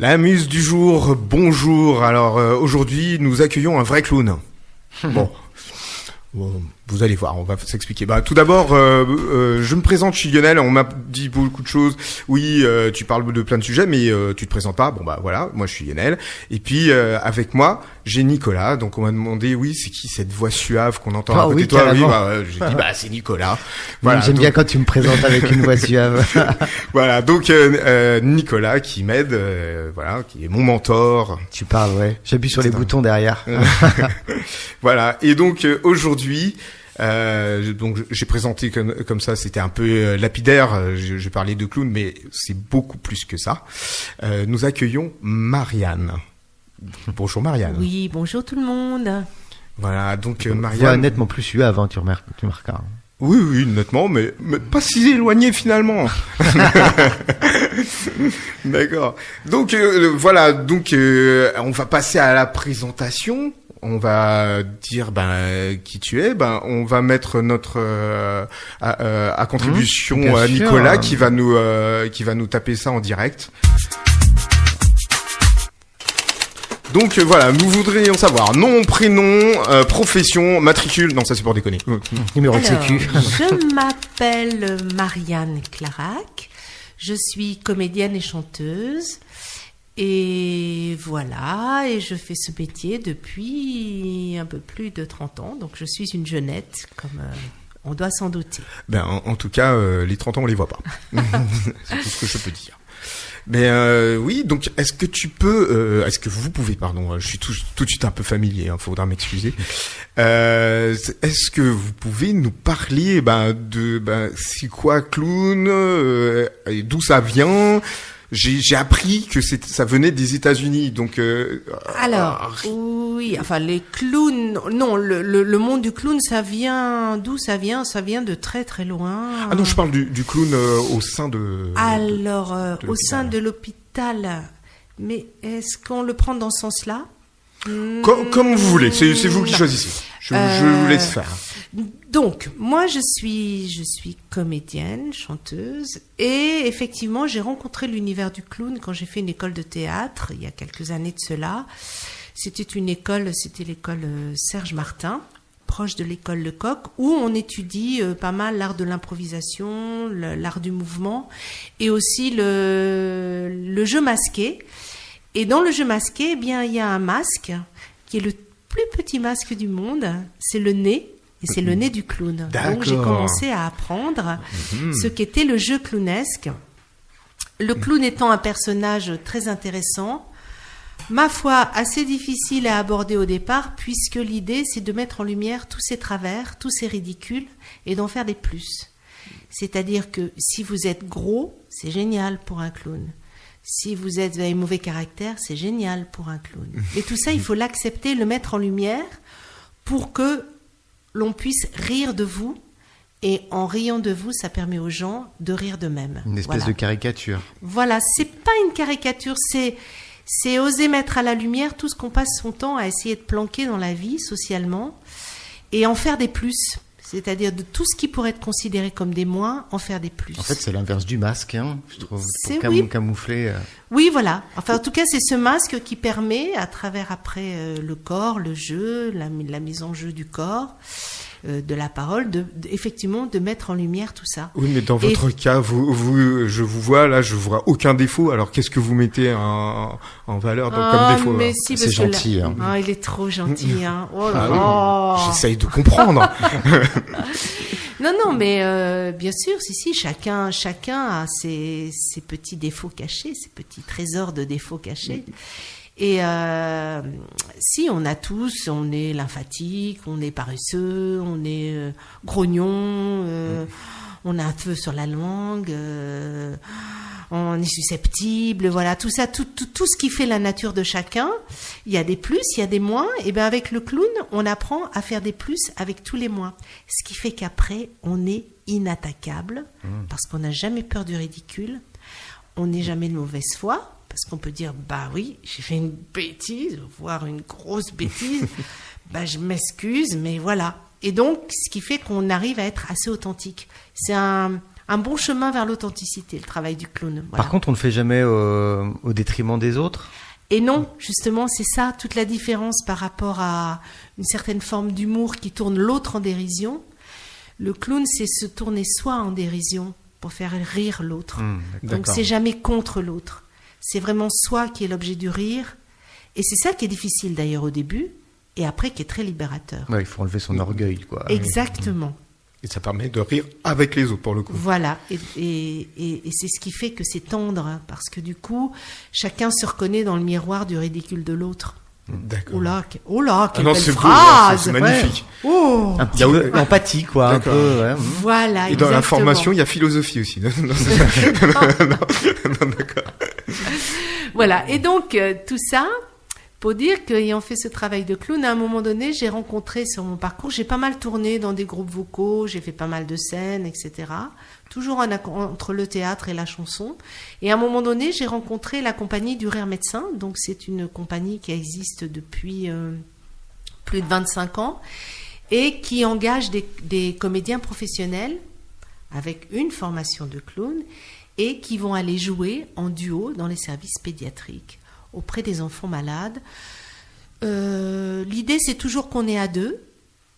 La muse du jour, bonjour. Alors aujourd'hui, nous accueillons un vrai clown. Bon, vous allez voir, on va s'expliquer. Tout d'abord, je me présente, je suis Lionel. On m'a dit beaucoup de choses. Oui, tu parles de plein de sujets, mais tu te présentes pas. Bon voilà, moi je suis Lionel. Et puis avec moi, j'ai Nicolas. Donc on m'a demandé, oui, c'est qui cette voix suave qu'on entend à côté de toi? Oui, j'ai dit, c'est Nicolas. Voilà. J'aime bien quand tu me présentes avec une voix suave. Voilà, donc Nicolas qui m'aide, qui est mon mentor. Tu parles, ouais. J'appuie sur les boutons derrière. Voilà. Et donc aujourd'hui. Donc j'ai présenté comme ça, c'était un peu lapidaire. J'ai parlé de clown, mais c'est beaucoup plus que ça. Nous accueillons Marianne. Bonjour Marianne. Oui, bonjour tout le monde. Voilà, donc Marianne. Voix nettement plus suave, hein, tu remarqueras. Oui, nettement, mais pas si éloigné finalement. D'accord. Donc voilà, donc on va passer à la présentation. On va dire qui tu es. On va mettre notre à contribution à Nicolas qui va nous taper ça en direct. Donc voilà, nous voudrions savoir nom, prénom, profession, matricule. Non, ça c'est pour déconner. Numéro de sécu. Je m'appelle Marianne Clarac. Je suis comédienne et chanteuse. Et voilà, et je fais ce métier depuis un peu plus de 30 ans, donc je suis une jeunette, comme on doit s'en douter. En tout cas, les 30 ans, on les voit pas. C'est tout ce que je peux dire. Mais oui, donc est-ce que vous pouvez, pardon, je suis tout de suite un peu familier, faudra m'excuser. Est-ce que vous pouvez nous parler c'est quoi clown, et d'où ça vient? J'ai appris que ça venait des États-Unis, donc. Oui, les clowns. Non, le monde du clown, ça vient d'où ça vient? Ça vient de très très loin. Ah non, je parle du clown au sein de. Alors, au sein de l'hôpital. Mais est-ce qu'on le prend dans ce sens-là? Comme vous voulez. C'est vous qui choisissez. Je vous laisse faire. Donc, moi, je suis comédienne, chanteuse, et effectivement, j'ai rencontré l'univers du clown quand j'ai fait une école de théâtre, il y a quelques années de cela. C'était l'école Serge Martin, proche de l'école Lecoq, où on étudie pas mal l'art de l'improvisation, l'art du mouvement, et aussi le jeu masqué. Et dans le jeu masqué, il y a un masque qui est le plus petit masque du monde, c'est le nez. Et c'est le nez du clown. D'accord. Donc j'ai commencé à apprendre ce qu'était le jeu clownesque. Le clown étant un personnage très intéressant, ma foi assez difficile à aborder au départ, puisque l'idée c'est de mettre en lumière tous ses travers, tous ses ridicules, et d'en faire des plus. C'est-à-dire que si vous êtes gros, c'est génial pour un clown. Si vous avez mauvais caractère, c'est génial pour un clown. Et tout ça, il faut l'accepter, le mettre en lumière pour que l'on puisse rire de vous, et en riant de vous, ça permet aux gens de rire d'eux-mêmes. Une espèce de caricature. Voilà, c'est pas une caricature, c'est oser mettre à la lumière tout ce qu'on passe son temps à essayer de planquer dans la vie, socialement, et en faire des plus. C'est-à-dire de tout ce qui pourrait être considéré comme des moins, en faire des plus. En fait, c'est l'inverse du masque, je trouve, pour camoufler. Oui, voilà. En tout cas, c'est ce masque qui permet, à travers après le corps, le jeu, la mise en jeu du corps, de la parole, effectivement, de mettre en lumière tout ça. Oui, mais dans votre cas, je vous vois là, je vois aucun défaut. Alors, qu'est-ce que vous mettez en valeur comme défaut? Mais si, c'est gentil. Il est trop gentil. Oh là là. J'essaye de comprendre. Non, mais bien sûr, si, chacun a ses petits défauts cachés, ses petits trésors de défauts cachés. Et si, on est lymphatique, on est paresseux, on est grognon, on a un feu sur la langue, on est susceptible, voilà, tout ça, tout ce qui fait la nature de chacun. Il y a des plus, il y a des moins, et bien avec le clown, on apprend à faire des plus avec tous les moins. Ce qui fait qu'après, on est inattaquable, parce qu'on n'a jamais peur du ridicule, on n'est jamais de mauvaise foi, parce qu'on peut dire, oui, j'ai fait une bêtise, voire une grosse bêtise, je m'excuse, mais voilà. Et donc, ce qui fait qu'on arrive à être assez authentique. C'est un un bon chemin vers l'authenticité, le travail du clown. Voilà. Par contre, on ne le fait jamais au détriment des autres. Et non, justement, c'est ça toute la différence par rapport à une certaine forme d'humour qui tourne l'autre en dérision. Le clown, c'est se tourner soi en dérision pour faire rire l'autre. Donc c'est jamais contre l'autre. C'est vraiment soi qui est l'objet du rire. Et c'est ça qui est difficile d'ailleurs au début, et après qui est très libérateur. Ouais, il faut enlever son orgueil, quoi. Exactement. Et ça permet de rire avec les autres, pour le coup. Voilà, et c'est ce qui fait que c'est tendre, hein, parce que du coup, chacun se reconnaît dans le miroir du ridicule de l'autre. D'accord. Oh là, quelle belle c'est phrase. beau, c'est magnifique. Ouais. Oh. Un petit peu empathie, quoi. Un peu, ouais. Voilà, et dans exactement. la formation, il y a philosophie aussi. Non, d'accord. Voilà, et donc tout ça pour dire qu'ayant fait ce travail de clown, à un moment donné, j'ai rencontré sur mon parcours, j'ai pas mal tourné dans des groupes vocaux, j'ai fait pas mal de scènes, etc. Toujours entre le théâtre et la chanson. Et à un moment donné, j'ai rencontré la compagnie du Rire Médecin. Donc c'est une compagnie qui existe depuis plus de 25 ans et qui engage des comédiens professionnels avec une formation de clown et qui vont aller jouer en duo dans les services pédiatriques auprès des enfants malades. L'idée, c'est toujours qu'on est à deux.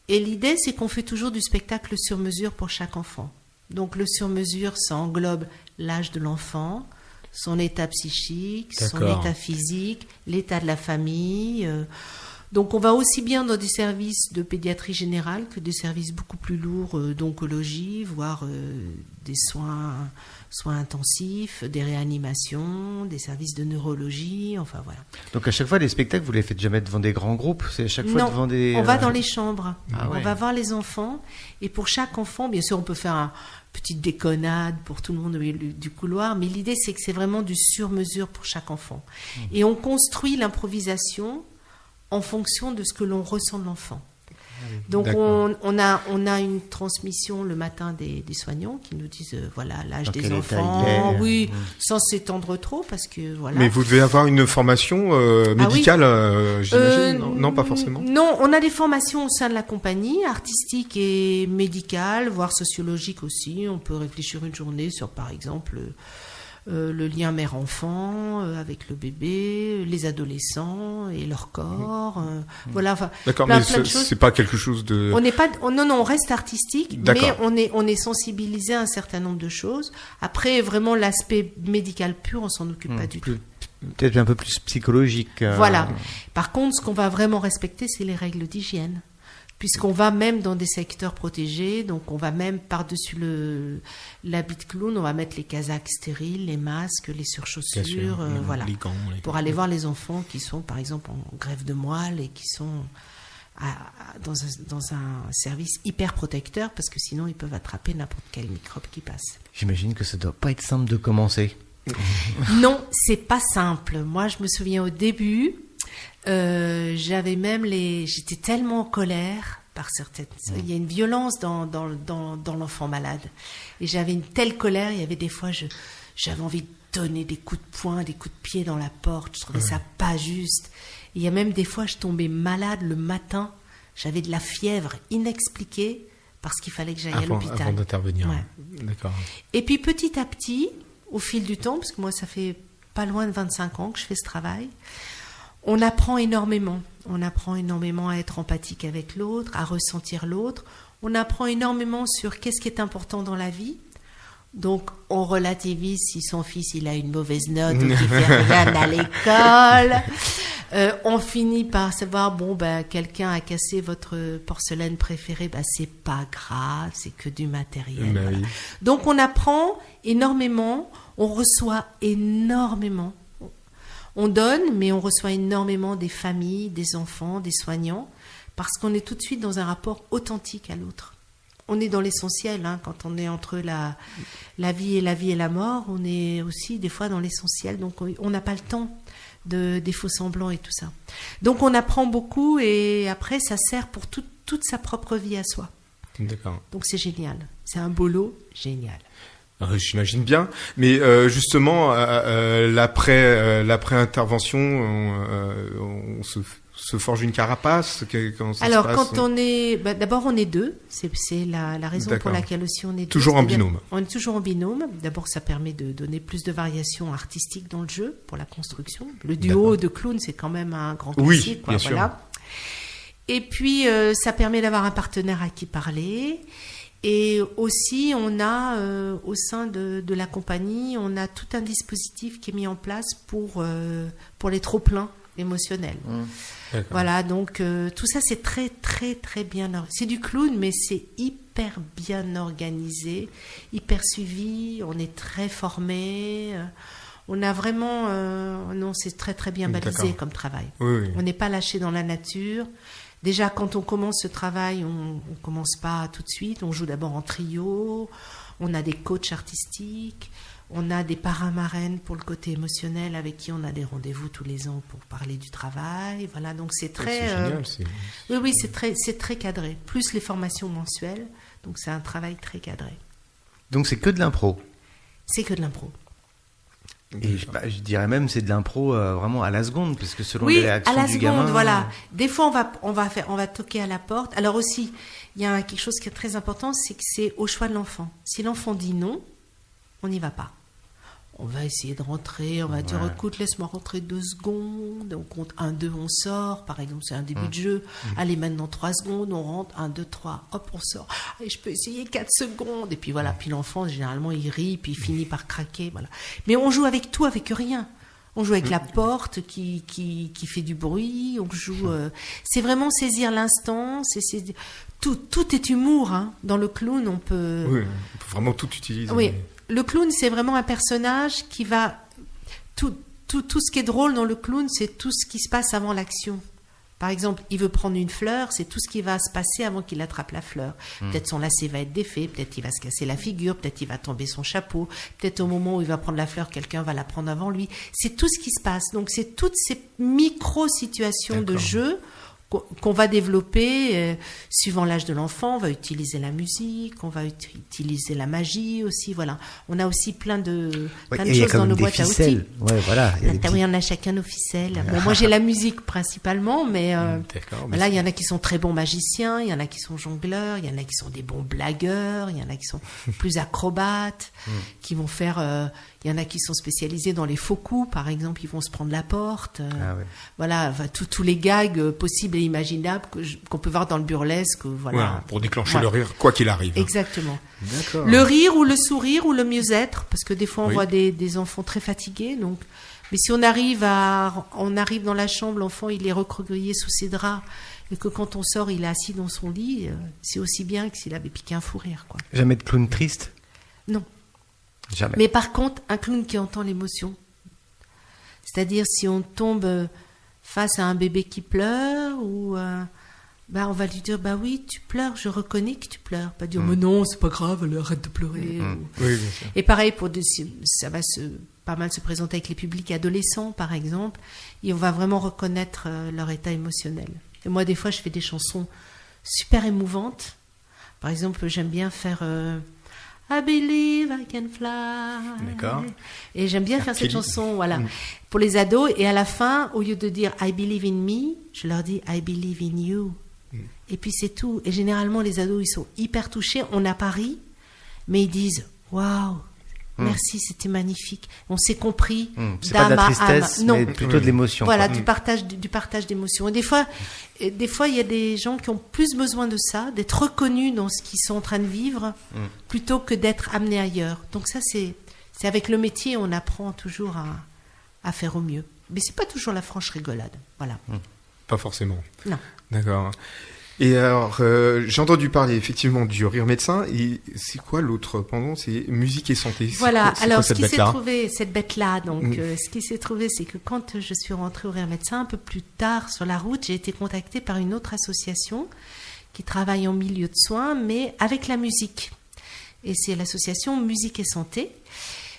Et l'idée, c'est qu'on fait toujours du spectacle sur mesure pour chaque enfant. Donc le sur-mesure, ça englobe l'âge de l'enfant, son état psychique, son état physique, l'état de la famille. Donc on va aussi bien dans des services de pédiatrie générale que des services beaucoup plus lourds d'oncologie, voire des soins intensifs, des réanimations, des services de neurologie, enfin voilà. Donc à chaque fois, les spectacles, vous les faites jamais devant des grands groupes? C'est à chaque fois devant des... on va dans les chambres, on va voir les enfants, et pour chaque enfant, bien sûr, on peut faire une petite déconnade pour tout le monde du couloir, mais l'idée, c'est que c'est vraiment du sur-mesure pour chaque enfant. Et on construit l'improvisation en fonction de ce que l'on ressent de l'enfant. Donc on a une transmission le matin des soignants qui nous disent voilà l'âge des enfants, oui, sans s'étendre trop parce que voilà. Mais vous devez avoir une formation médicale, j'imagine. Non, pas forcément. Non, on a des formations au sein de la compagnie, artistique et médicale, voire sociologique aussi. On peut réfléchir une journée sur, par exemple, le lien mère-enfant avec le bébé, les adolescents et leur corps, voilà. Enfin, d'accord, mais c'est pas quelque chose de. On reste artistique, mais on est sensibilisé à un certain nombre de choses. Après, vraiment l'aspect médical pur, on s'en occupe pas du tout. Peut-être un peu plus psychologique. Voilà. Par contre, ce qu'on va vraiment respecter, c'est les règles d'hygiène. Puisqu'on va même dans des secteurs protégés, donc on va même par-dessus l'habit de clown, on va mettre les casaques stériles, les masques, les surchaussures, voilà, les gants, pour aller voir les enfants qui sont par exemple en greffe de moelle et qui sont dans un service hyper protecteur, parce que sinon ils peuvent attraper n'importe quel microbe qui passe. J'imagine que ça doit pas être simple de commencer. Non, c'est pas simple. Moi, je me souviens au début... j'étais tellement en colère par certaines. Il y a une violence dans l'enfant malade, et j'avais une telle colère. Il y avait des fois, j'avais envie de donner des coups de poing, des coups de pied dans la porte. Je trouvais ça pas juste. Et il y a même des fois, je tombais malade le matin. J'avais de la fièvre inexpliquée parce qu'il fallait que j'aille à l'hôpital. Avant d'intervenir. Ouais. D'accord. Et puis petit à petit, au fil du temps, parce que moi, ça fait pas loin de 25 ans que je fais ce travail. On apprend énormément. On apprend énormément à être empathique avec l'autre, à ressentir l'autre. On apprend énormément sur qu'est-ce qui est important dans la vie. Donc, on relativise si son fils il a une mauvaise note ou qu'il fait rien à l'école. On finit par savoir, quelqu'un a cassé votre porcelaine préférée, c'est pas grave, c'est que du matériel. Voilà. Oui. Donc, on apprend énormément, on reçoit énormément. On donne, mais on reçoit énormément des familles, des enfants, des soignants, parce qu'on est tout de suite dans un rapport authentique à l'autre. On est dans l'essentiel, quand on est entre la vie et la mort, on est aussi des fois dans l'essentiel, donc on n'a pas le temps des faux semblants et tout ça. Donc on apprend beaucoup, et après ça sert pour toute sa propre vie à soi. D'accord. Donc c'est génial, c'est un boulot génial. J'imagine bien, mais justement l'après-intervention, on se forge une carapace. Comment ça Alors se passe? quand on est, d'abord on est deux, c'est la raison pour laquelle aussi on est deux. Toujours en binôme. On est toujours en binôme. D'abord ça permet de donner plus de variations artistiques dans le jeu pour la construction. Le duo de clowns c'est quand même un grand classique. Oui, bien sûr. Et puis ça permet d'avoir un partenaire à qui parler. Et aussi, on a, au sein de la compagnie, on a tout un dispositif qui est mis en place pour les trop-pleins émotionnels. Voilà, donc tout ça, c'est très, très, très bien... C'est du clown, mais c'est hyper bien organisé, hyper suivi, on est très formé... On a vraiment... non, c'est très, très bien balisé comme travail. Oui. On n'est pas lâché dans la nature. Déjà, quand on commence ce travail, on ne commence pas tout de suite. On joue d'abord en trio. On a des coachs artistiques. On a des parrains-marraines pour le côté émotionnel avec qui on a des rendez-vous tous les ans pour parler du travail. Voilà, donc c'est très... C'est génial. Oui, c'est très cadré. Plus les formations mensuelles. Donc c'est un travail très cadré. Donc c'est que de l'impro? C'est que de l'impro. Et je dirais même c'est de l'impro vraiment à la seconde, parce que selon les réactions du gamin... Oui, à la seconde, voilà. Des fois, on va toquer à la porte. Alors aussi, il y a quelque chose qui est très important, c'est que c'est au choix de l'enfant. Si l'enfant dit non, on n'y va pas. On va essayer de rentrer, on va dire écoute, laisse-moi rentrer 2 secondes, on compte 1, 2, on sort, par exemple, c'est un début de jeu. Allez, maintenant 3 secondes, on rentre, 1, 2, 3, hop, on sort. Allez, je peux essayer 4 secondes. Et puis voilà, puis l'enfant, généralement, il rit, puis il finit par craquer. Voilà. Mais on joue avec tout, avec rien. On joue avec la porte qui fait du bruit, on joue... c'est vraiment saisir l'instant, tout est humour. Hein. Dans le clown, on peut... Oui, on peut vraiment tout utiliser. Oui. Le clown, c'est vraiment un personnage qui va... Tout ce qui est drôle dans le clown, c'est tout ce qui se passe avant l'action. Par exemple, il veut prendre une fleur, c'est tout ce qui va se passer avant qu'il attrape la fleur. Peut-être son lacet va être défait, peut-être il va se casser la figure, peut-être il va tomber son chapeau, peut-être au moment où il va prendre la fleur, quelqu'un va la prendre avant lui. C'est tout ce qui se passe. Donc, c'est toutes ces micro-situations de jeu qu'on va développer suivant l'âge de l'enfant. On va utiliser la musique, on va utiliser la magie aussi. Voilà, on a aussi plein de choses dans nos boîtes à outils. Ouais, voilà. Oui, on a chacun nos ficelles. Bon, moi j'ai la musique principalement, mais là il y en a qui sont très bons magiciens, il y en a qui sont jongleurs, il y en a qui sont des bons blagueurs, il y en a qui sont plus acrobates, qui vont faire. Il y en a qui sont spécialisés dans les faux coups, par exemple, ils vont se prendre la porte. Voilà, tous les gags possibles et imaginables qu'on peut voir dans le burlesque. Voilà. Pour déclencher le rire, quoi qu'il arrive. Exactement. D'accord. Le rire ou le sourire ou le mieux-être, parce que des fois on voit des enfants très fatigués. Donc, mais si on arrive dans la chambre, l'enfant il est recroquevillé sous ses draps, et que quand on sort, il est assis dans son lit, c'est aussi bien que s'il avait piqué un fou rire. Quoi. Jamais de clown triste? Non. Jamais. Mais par contre, un clown qui entend l'émotion. C'est-à-dire, si on tombe face à un bébé qui pleure, ou on va lui dire, oui, tu pleures, je reconnais que tu pleures. Pas dire, mais non, c'est pas grave, arrête de pleurer. Oui, bien sûr. Et pareil, ça va pas mal se présenter avec les publics adolescents, par exemple, et on va vraiment reconnaître leur état émotionnel. Et moi, des fois, je fais des chansons super émouvantes. Par exemple, j'aime bien faire... I believe I can fly. D'accord. Et j'aime bien faire cette chanson, voilà, pour les ados. Et à la fin, au lieu de dire I believe in me, je leur dis I believe in you. Et puis c'est tout. Et généralement, les ados, ils sont hyper touchés. On n'a pas ri, mais ils disent waouh, merci, c'était magnifique. On s'est compris. C'est pas de la tristesse, mais plutôt de l'émotion. Voilà, du partage d'émotions. Et des fois, il y a des gens qui ont plus besoin de ça, d'être reconnus dans ce qu'ils sont en train de vivre, plutôt que d'être amenés ailleurs. Donc ça, c'est avec le métier, on apprend toujours à faire au mieux. Mais c'est pas toujours la franche rigolade. Voilà. Pas forcément. Non. D'accord. Et alors, j'ai entendu parler effectivement du rire médecin. Et c'est quoi l'autre pendant? C'est musique et santé. Voilà. Alors, ce qui s'est trouvé, cette bête-là, donc, ce qui s'est trouvé, c'est que quand je suis rentrée au rire médecin, un peu plus tard sur la route, j'ai été contactée par une autre association qui travaille en milieu de soins, mais avec la musique. Et c'est l'association Musique et Santé.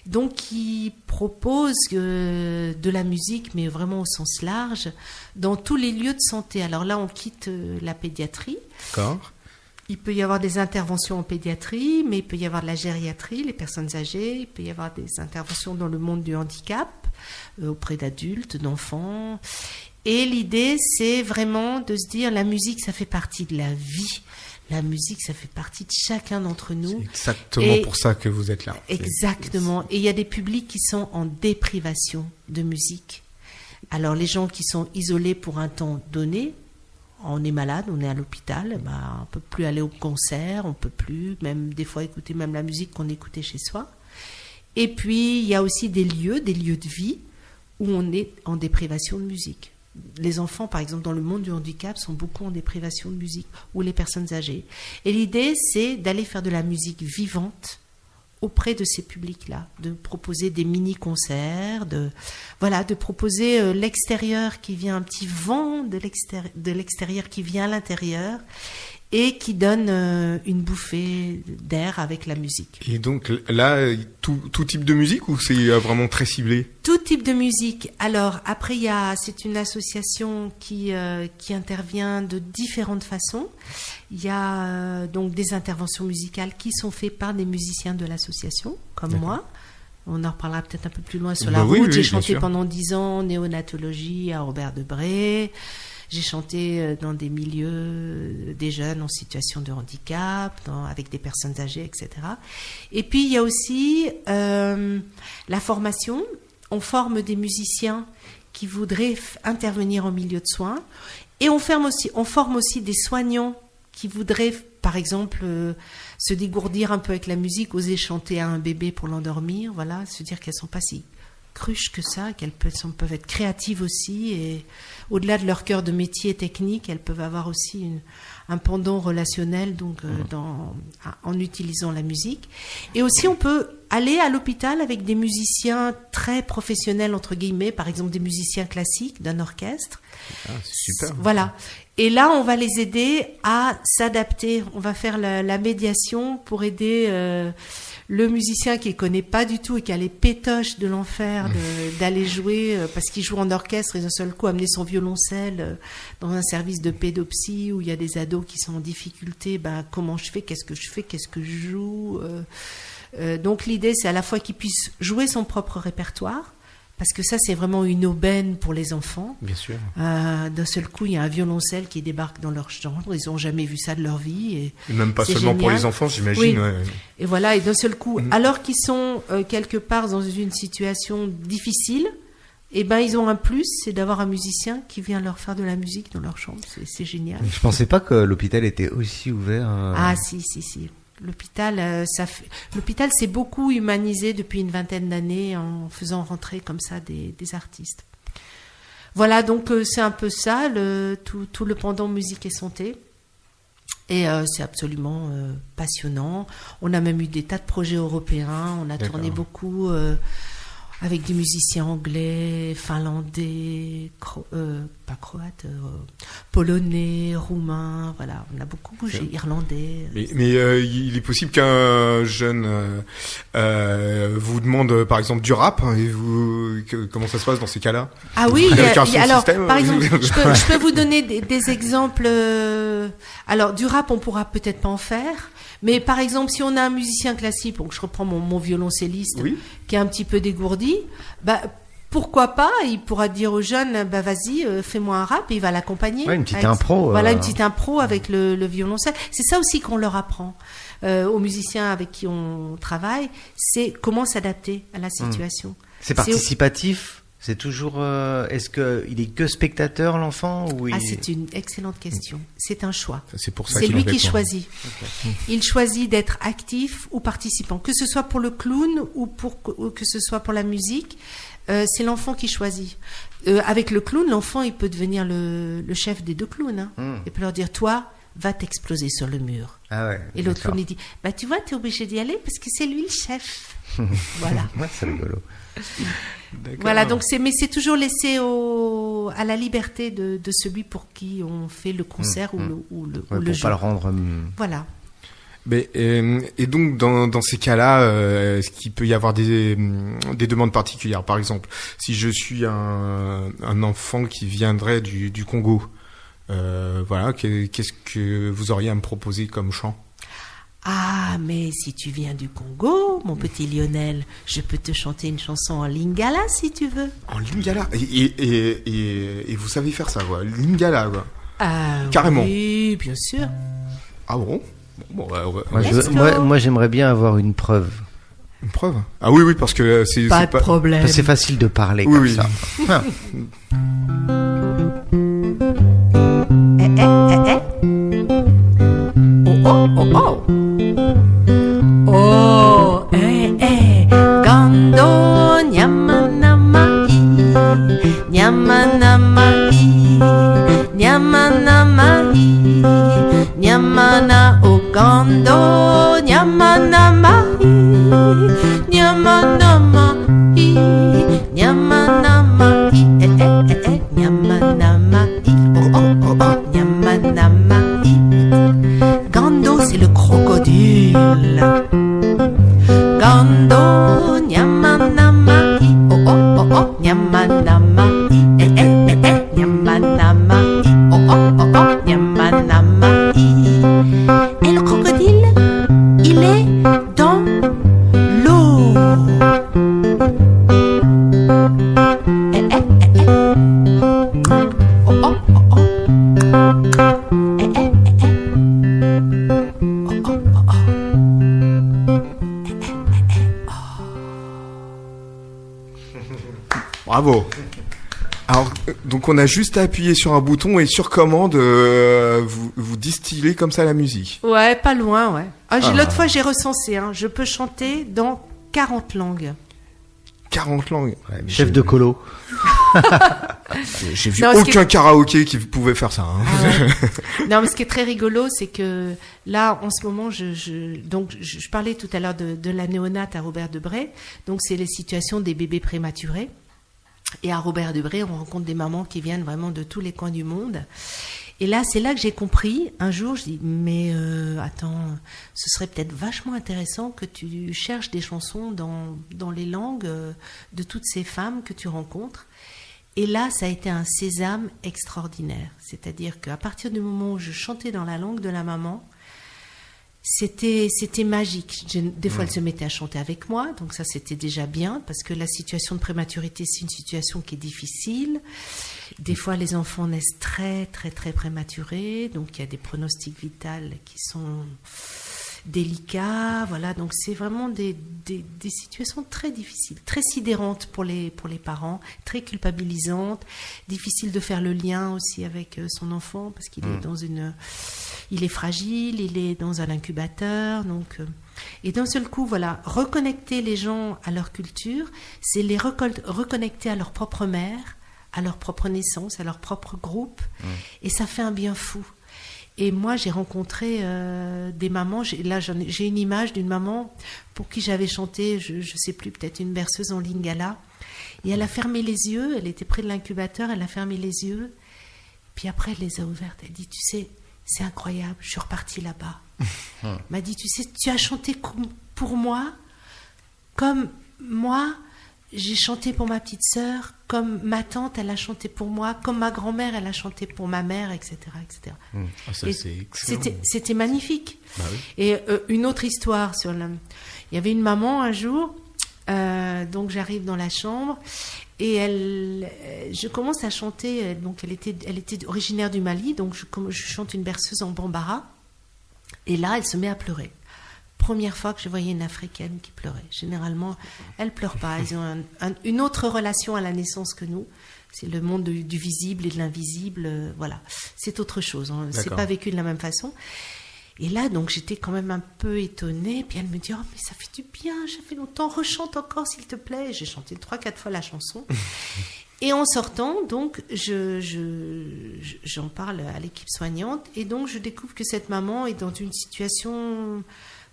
Donc, qui propose de la musique, mais vraiment au sens large, dans tous les lieux de santé. Alors là, on quitte la pédiatrie. D'accord. Il peut y avoir des interventions en pédiatrie, mais il peut y avoir de la gériatrie, les personnes âgées. Il peut y avoir des interventions dans le monde du handicap, auprès d'adultes, d'enfants. Et l'idée, c'est vraiment de se dire, la musique, ça fait partie de la vie. La musique, ça fait partie de chacun d'entre nous. C'est exactement pour ça que vous êtes là. Exactement. Et il y a des publics qui sont en déprivation de musique. Alors, les gens qui sont isolés pour un temps donné, on est malade, on est à l'hôpital, on peut plus aller au concert, on peut plus, même des fois écouter même la musique qu'on écoutait chez soi. Et puis il y a aussi des lieux de vie où on est en déprivation de musique. Les enfants, par exemple, dans le monde du handicap, sont beaucoup en déprivation de musique, ou les personnes âgées. Et l'idée, c'est d'aller faire de la musique vivante auprès de ces publics-là, de proposer des mini-concerts, de proposer l'extérieur qui vient, un petit vent de l'extérieur qui vient à l'intérieur et qui donne une bouffée d'air avec la musique. Et donc là, tout type de musique ou c'est vraiment très ciblé ? Tout type de musique. Alors après, c'est une association qui intervient de différentes façons. Il y a donc des interventions musicales qui sont faites par des musiciens de l'association, comme moi. On en reparlera peut-être un peu plus loin sur la route. J'ai chanté pendant 10 ans néonatologie à Robert Debré. J'ai chanté dans des milieux des jeunes en situation de handicap, avec des personnes âgées, etc. Et puis il y a aussi la formation. On forme des musiciens qui voudraient intervenir en milieu de soins. Et on forme aussi des soignants qui voudraient, par exemple, se dégourdir un peu avec la musique, oser chanter à un bébé pour l'endormir, voilà, se dire qu'elles ne sont pas si cruches que ça, qu'elles peuvent être créatives aussi, et au-delà de leur cœur de métier technique, elles peuvent avoir aussi un pendant relationnel, donc en utilisant la musique. Et aussi, on peut aller à l'hôpital avec des musiciens très professionnels, entre guillemets, par exemple des musiciens classiques d'un orchestre. Ah, c'est super. Voilà. Et là, on va les aider à s'adapter. On va faire la médiation pour aider le musicien qui ne connaît pas du tout et qui a les pétoches de l'enfer d'aller jouer, parce qu'il joue en orchestre et d'un seul coup amener son violoncelle dans un service de pédopsie où il y a des ados qui sont en difficulté. Comment je fais ? Qu'est-ce que je fais ? Qu'est-ce que je joue ? Donc l'idée, c'est à la fois qu'il puisse jouer son propre répertoire, parce que ça, c'est vraiment une aubaine pour les enfants. Bien sûr. D'un seul coup, il y a un violoncelle qui débarque dans leur chambre. Ils n'ont jamais vu ça de leur vie. Et même pas seulement génial. Pour les enfants, j'imagine. Oui. Ouais. Et voilà, et d'un seul coup, alors qu'ils sont quelque part dans une situation difficile, ils ont un plus, c'est d'avoir un musicien qui vient leur faire de la musique dans leur chambre. C'est génial. Je pensais pas que l'hôpital était aussi ouvert. Ah, si. L'hôpital, l'hôpital s'est beaucoup humanisé depuis une vingtaine d'années en faisant rentrer comme ça des artistes. Voilà, donc c'est un peu ça, tout le pendant musique et santé. Et c'est absolument passionnant. On a même eu des tas de projets européens. On a tourné beaucoup avec des musiciens anglais, finlandais, pas croates, polonais, roumains, voilà, on a beaucoup bougé, irlandais. Mais il est possible qu'un jeune vous demande par exemple du rap, et comment ça se passe dans ces cas-là? Ah oui, alors par exemple, je peux vous donner des exemples. Alors du rap, on pourra peut-être pas en faire. Mais par exemple, si on a un musicien classique, donc je reprends mon violoncelliste, qui est un petit peu dégourdi, pourquoi pas, il pourra dire aux jeunes, vas-y, fais-moi un rap, et il va l'accompagner. Ouais, une petite impro. Voilà, une petite impro avec le violoncelle. C'est ça aussi qu'on leur apprend aux musiciens avec qui on travaille, c'est comment s'adapter à la situation. C'est participatif. C'est toujours. Est-ce qu'il est que spectateur, l'enfant, ou c'est une excellente question. C'est un choix. C'est pour ça c'est lui qui choisit. Okay. Il choisit d'être actif ou participant, que ce soit pour le clown ou que ce soit pour la musique. C'est l'enfant qui choisit. Avec le clown, l'enfant, il peut devenir le chef des deux clowns. Il peut leur dire, toi, va t'exploser sur le mur. Ah ouais, et l'autre clown, il dit, tu vois, t'es obligé d'y aller parce que c'est lui le chef. Voilà. Ouais, c'est rigolo. Voilà, donc c'est toujours laissé à la liberté de celui pour qui on fait le concert ou le pour jeu. Pas le rendre. Voilà. Mais, et donc dans ces cas-là, est-ce qu'il peut y avoir des demandes particulières? Par exemple, si je suis un enfant qui viendrait du Congo, Voilà, qu'est-ce que vous auriez à me proposer comme chant? Ah, mais si tu viens du Congo, mon petit Lionel, je peux te chanter une chanson en lingala si tu veux. En lingala? Et vous savez faire ça, quoi? Lingala, quoi. Carrément. Oui, bien sûr. Ah bon? Bon, moi, j'aimerais bien avoir une preuve. Une preuve? Ah oui, parce que c'est pas de problème. Parce que c'est facile de parler oui, comme ça. Oh, gando nyamanamai, nyamanamai, nyamanamai, nyamana o gando nyamanamai, nyamanamai, nyamanamai, nyamanamai, nyamanamai. Gando, c'est le crocodile. Gando, nyamanamai, nyamanamai, nyamanamai, nyamanamai. Et le crocodile, il est dans l'eau. Bravo. Alors, donc on a juste à appuyer sur un bouton et sur commande, vous distillez comme ça la musique. Ouais, pas loin, ouais. L'autre fois, j'ai recensé, hein. Je peux chanter dans 40 langues. 40 langues. Ouais, chef de colo. J'ai vu aucun karaoké qui pouvait faire ça. Hein. Non, mais ce qui est très rigolo, c'est que là, en ce moment, je parlais tout à l'heure de la néonate à Robert Debré. Donc, c'est les situations des bébés prématurés. Et à Robert Debré, on rencontre des mamans qui viennent vraiment de tous les coins du monde. Et là, c'est là que j'ai compris. Un jour, je dis, mais attends, ce serait peut-être vachement intéressant que tu cherches des chansons dans les langues de toutes ces femmes que tu rencontres. Et là, ça a été un sésame extraordinaire. C'est-à-dire qu'à partir du moment où je chantais dans la langue de la maman, c'était magique. Des fois, elle se mettait à chanter avec moi, donc ça, c'était déjà bien, parce que la situation de prématurité, c'est une situation qui est difficile. Des fois, les enfants naissent très, très, très prématurés, donc il y a des pronostics vitaux qui sont délicats, voilà. Donc c'est vraiment des situations très difficiles, très sidérantes pour les parents, très culpabilisantes, difficile de faire le lien aussi avec son enfant parce qu'il est il est fragile, il est dans un incubateur, donc et d'un seul coup, voilà, reconnecter les gens à leur culture, c'est les reconnecter à leur propre mère, à leur propre naissance, à leur propre groupe, et ça fait un bien fou. Et moi, j'ai rencontré des mamans. J'ai une image d'une maman pour qui j'avais chanté, je sais plus, peut-être une berceuse en lingala. Et elle a fermé les yeux. Elle était près de l'incubateur. Elle a fermé les yeux. Puis après, elle les a ouvertes. Elle dit, tu sais, c'est incroyable. Je suis repartie là-bas. Elle m'a dit, tu sais, tu as chanté pour moi, comme moi. J'ai chanté pour ma petite sœur, comme ma tante, elle a chanté pour moi, comme ma grand-mère, elle a chanté pour ma mère, etc. etc. Ça, c'est excellent. C'était magnifique. Bah oui. Et une autre histoire, il y avait une maman un jour, donc j'arrive dans la chambre, et je commence à chanter, donc elle était originaire du Mali, donc je chante une berceuse en bambara, et là elle se met à pleurer. Première fois que je voyais une Africaine qui pleurait. Généralement, elles pleurent pas. Elles ont une autre relation à la naissance que nous. C'est le monde du visible et de l'invisible. Voilà, c'est autre chose. C'est pas vécu de la même façon. Et là, donc, j'étais quand même un peu étonnée. Puis elle me dit, oh, mais ça fait du bien. Ça fait longtemps. Rechante encore, s'il te plaît. J'ai chanté 3-4 fois la chanson. Et en sortant, donc, j'en parle à l'équipe soignante. Et donc, je découvre que cette maman est dans une situation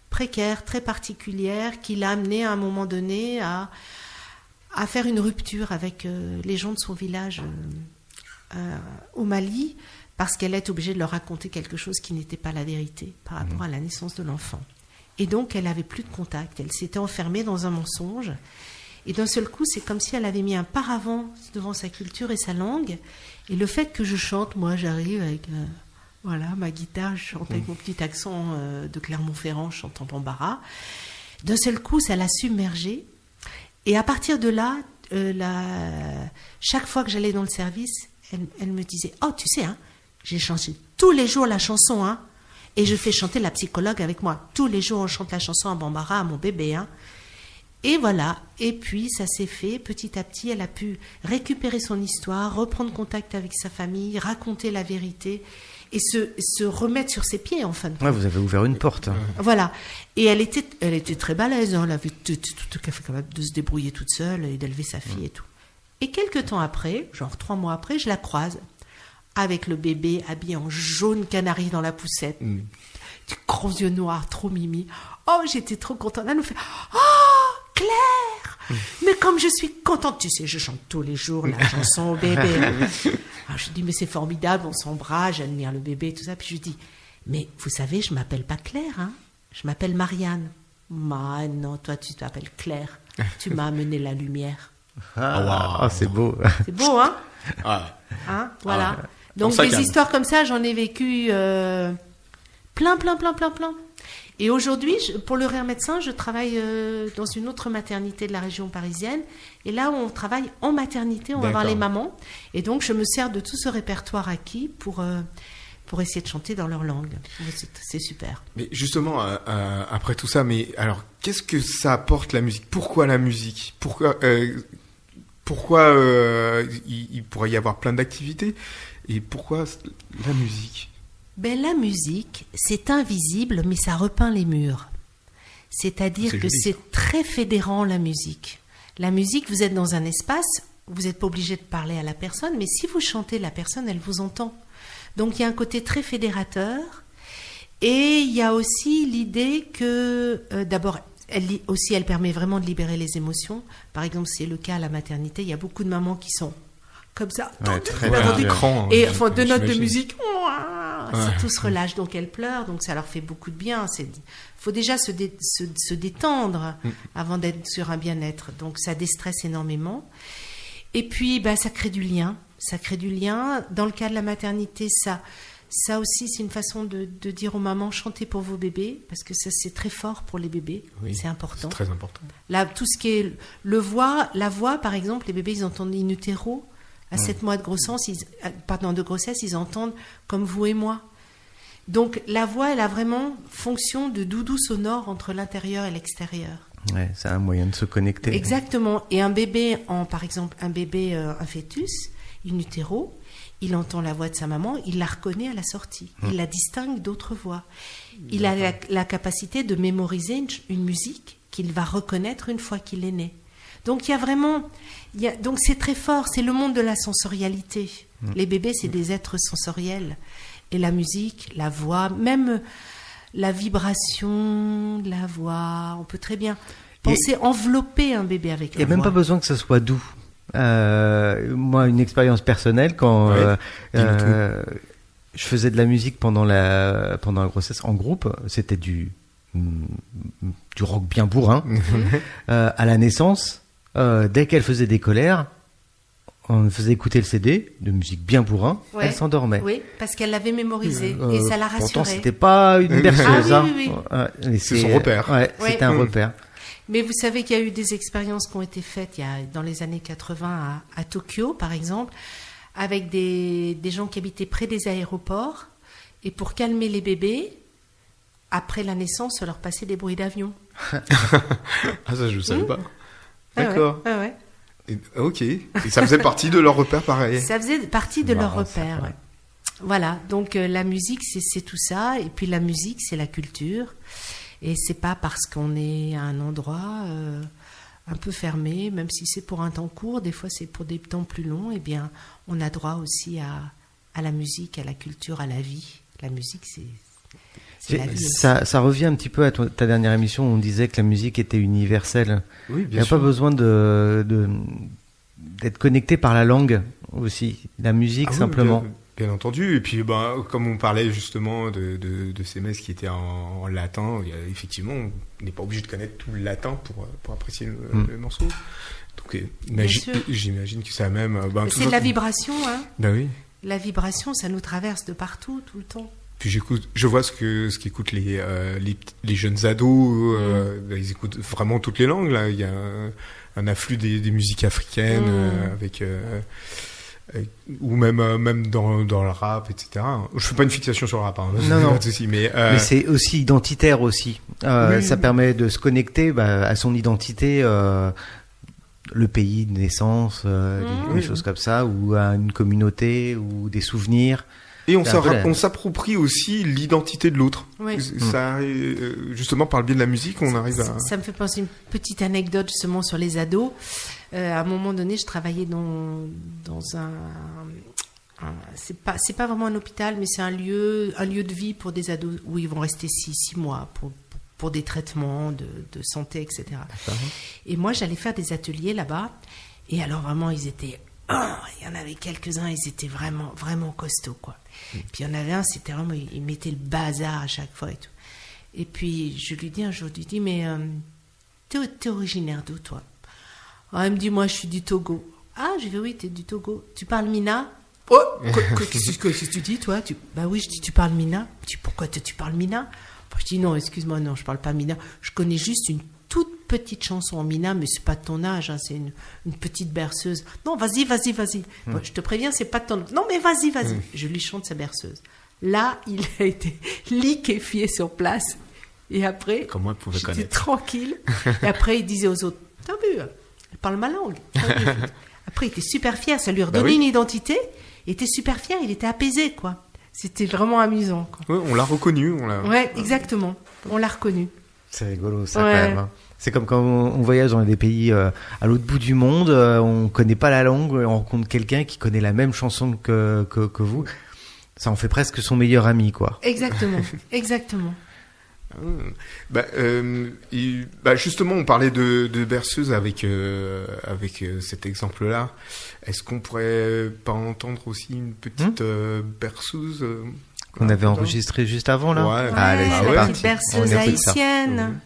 précaire, très particulière, qui l'a amenée à un moment donné à faire une rupture avec les gens de son village au Mali, parce qu'elle est obligée de leur raconter quelque chose qui n'était pas la vérité par rapport à la naissance de l'enfant. Et donc, elle n'avait plus de contact. Elle s'était enfermée dans un mensonge. Et d'un seul coup, c'est comme si elle avait mis un paravent devant sa culture et sa langue. Et le fait que je chante, moi, j'arrive avec ma guitare, je chante avec mon petit accent de Clermont-Ferrand, je chante en bambara. D'un seul coup, ça l'a submergée. Et à partir de là, chaque fois que j'allais dans le service, elle me disait « Oh, tu sais, hein, j'ai chanté tous les jours la chanson, hein, et je fais chanter la psychologue avec moi. Tous les jours, on chante la chanson en bambara à mon bébé, hein. » Et voilà, et puis ça s'est fait, petit à petit, elle a pu récupérer son histoire, reprendre contact avec sa famille, raconter la vérité et se remettre sur ses pieds, en fin de compte. Ouais, vous avez ouvert une porte. Voilà, et elle était très balèze, hein. Elle avait tout à fait capable de se débrouiller toute seule et d'élever sa fille et tout. Et quelques temps après, genre 3 mois après, je la croise avec le bébé habillé en jaune canari dans la poussette, du gros yeux noirs, trop mimi. Oh, j'étais trop contente. Elle nous fait « Oh, Claire, mais comme je suis contente, tu sais, je chante tous les jours la chanson au bébé. » Alors je dis « Mais c'est formidable, on s'embrasse, j'admire le bébé, tout ça. » Puis je dis « Mais vous savez, je m'appelle pas Claire, hein, je m'appelle Marianne. » « Non, toi tu t'appelles Claire. Tu m'as amené la lumière. » C'est beau. C'est beau, hein? Ah. Voilà. Donc des histoires comme ça, j'en ai vécu plein. Et aujourd'hui, pour le Rire Médecin, je travaille dans une autre maternité de la région parisienne. Et là, on travaille en maternité, on va voir les mamans. Et donc, je me sers de tout ce répertoire acquis pour essayer de chanter dans leur langue. C'est super. Mais justement, après tout ça, mais alors, qu'est-ce que ça apporte la musique? Pourquoi la musique? Pourquoi il pourrait y avoir plein d'activités? Et pourquoi la musique? La musique, c'est invisible, mais ça repeint les murs. C'est-à-dire que c'est très fédérant, la musique. La musique, vous êtes dans un espace, vous n'êtes pas obligé de parler à la personne, mais si vous chantez, la personne, elle vous entend. Donc, il y a un côté très fédérateur. Et il y a aussi l'idée que, d'abord, elle permet vraiment de libérer les émotions. Par exemple, c'est le cas à la maternité. Il y a beaucoup de mamans qui sont comme ça, devant l'écran. Et deux notes de musique. Tout se relâche, donc elles pleurent. Donc, ça leur fait beaucoup de bien. Il faut déjà se détendre avant d'être sur un bien-être. Donc, ça déstresse énormément. Et puis, ça crée du lien. Ça crée du lien. Dans le cas de la maternité, ça aussi, c'est une façon de dire aux mamans, chantez pour vos bébés, parce que ça, c'est très fort pour les bébés. Oui, c'est important. C'est très important. Là, tout ce qui est la voix, par exemple, les bébés, ils entendent in utero. À 7 mois de grossesse, ils entendent comme vous et moi. Donc, la voix, elle a vraiment fonction de doudou sonore entre l'intérieur et l'extérieur. Ouais, c'est un moyen de se connecter. Exactement. Et un bébé, par exemple, un fœtus, in utero, il entend la voix de sa maman, il la reconnaît à la sortie. Il la distingue d'autres voix. Il a la capacité de mémoriser une musique qu'il va reconnaître une fois qu'il est né. Donc, donc c'est très fort, c'est le monde de la sensorialité. Les bébés, c'est des êtres sensoriels. Et la musique, la voix, même la vibration de la voix, on peut très bien penser envelopper un bébé avec la voix. Il n'y a même pas besoin que ce soit doux. Moi, une expérience personnelle, quand je faisais de la musique pendant la grossesse en groupe, c'était du rock bien bourrin. À la naissance, dès qu'elle faisait des colères, on faisait écouter le CD de musique bien bourrin, elle s'endormait. Oui, parce qu'elle l'avait mémorisé et ça la rassurait. Pourtant, c'était pas une berceuse. Oui. C'est son repère. C'était un repère. Mais vous savez qu'il y a eu des expériences qui ont été faites dans les années 80 à Tokyo, par exemple, avec des gens qui habitaient près des aéroports. Et pour calmer les bébés, après la naissance, on leur passait des bruits d'avion. Ça, je ne savais pas. D'accord. Ok. Et ça faisait partie de leur repère, pareil. Ça faisait partie de leur repère, ouais. Voilà. Donc, la musique, c'est tout ça. Et puis, la musique, c'est la culture. Et c'est pas parce qu'on est à un endroit un peu fermé, même si c'est pour un temps court, des fois c'est pour des temps plus longs, eh bien, on a droit aussi à la musique, à la culture, à la vie. La musique, c'est la vie. Ça revient un petit peu à ta dernière émission où on disait que la musique était universelle. Oui, bien sûr. Il n'y a pas besoin d'être connecté par la langue aussi. La musique, simplement. Bien entendu. Et puis, comme on parlait justement de ces messes qui étaient en latin, effectivement, on n'est pas obligé de connaître tout le latin pour apprécier le morceau. Donc, j'imagine que ça même. C'est de la vibration, hein. Ben oui. La vibration, ça nous traverse de partout, tout le temps. Puis je vois ce qu'écoutent les jeunes ados. Ils écoutent vraiment toutes les langues. Là, il y a un afflux des musiques africaines avec. Ou même dans le rap, etc. Je fais pas une fixation sur le rap, hein, non. Pas de souci, mais c'est aussi identitaire aussi. Oui. Ça permet de se connecter à son identité, le pays de naissance, des choses comme ça, ou à une communauté, ou des souvenirs. Et on s'approprie aussi l'identité de l'autre. Oui. Ça, justement, par le biais de la musique, on arrive à... Ça me fait penser une petite anecdote justement sur les ados. À un moment donné, je travaillais dans c'est pas vraiment un hôpital, mais c'est un lieu de vie pour des ados où ils vont rester 6 mois pour des traitements de santé, etc. Et moi, j'allais faire des ateliers là-bas. Et alors, vraiment, il y en avait quelques-uns, ils étaient vraiment, vraiment costauds, quoi. Puis il y en avait un, c'était vraiment, il mettait le bazar à chaque fois et tout. Et puis, je lui dis, mais t'es originaire d'où, toi? Ah, il me dit, moi, je suis du Togo. Ah, je lui dis, oui, t'es du Togo. Tu parles Mina? Oh, qu'est-ce que tu dis, toi? Bah oui, je dis, tu parles Mina? Je dis, pourquoi tu parles Mina? Je dis, non, excuse-moi, non, je parle pas Mina. Je connais juste une toute petite chanson en Mina, mais c'est pas de ton âge, hein, c'est une petite berceuse. Non, vas-y. Bon, je te préviens, c'est pas de ton âge. Non, mais vas-y. Je lui chante sa berceuse. Là, il a été liquéfié sur place. Et après, comment elle pouvait j'étais connaître tranquille. Et après, il disait aux autres, t'as vu, elle parle ma langue. Après, il était super fier, ça lui redonnait une identité. Il était super fier, il était apaisé, quoi. C'était vraiment amusant, quoi. Ouais, on l'a reconnu. Ouais, exactement. On l'a reconnu. C'est rigolo, ça, quand même. Hein. C'est comme quand on voyage dans des pays à l'autre bout du monde, on connaît pas la langue, on rencontre quelqu'un qui connaît la même chanson que vous. Ça en fait presque son meilleur ami, quoi. Exactement. Justement, on parlait de berceuse avec cet exemple-là. Est-ce qu'on pourrait pas entendre aussi une petite berceuse qu'on avait enregistrée juste avant, là? Ouais. Allez, c'est la parti. petite berceuse haïtienne.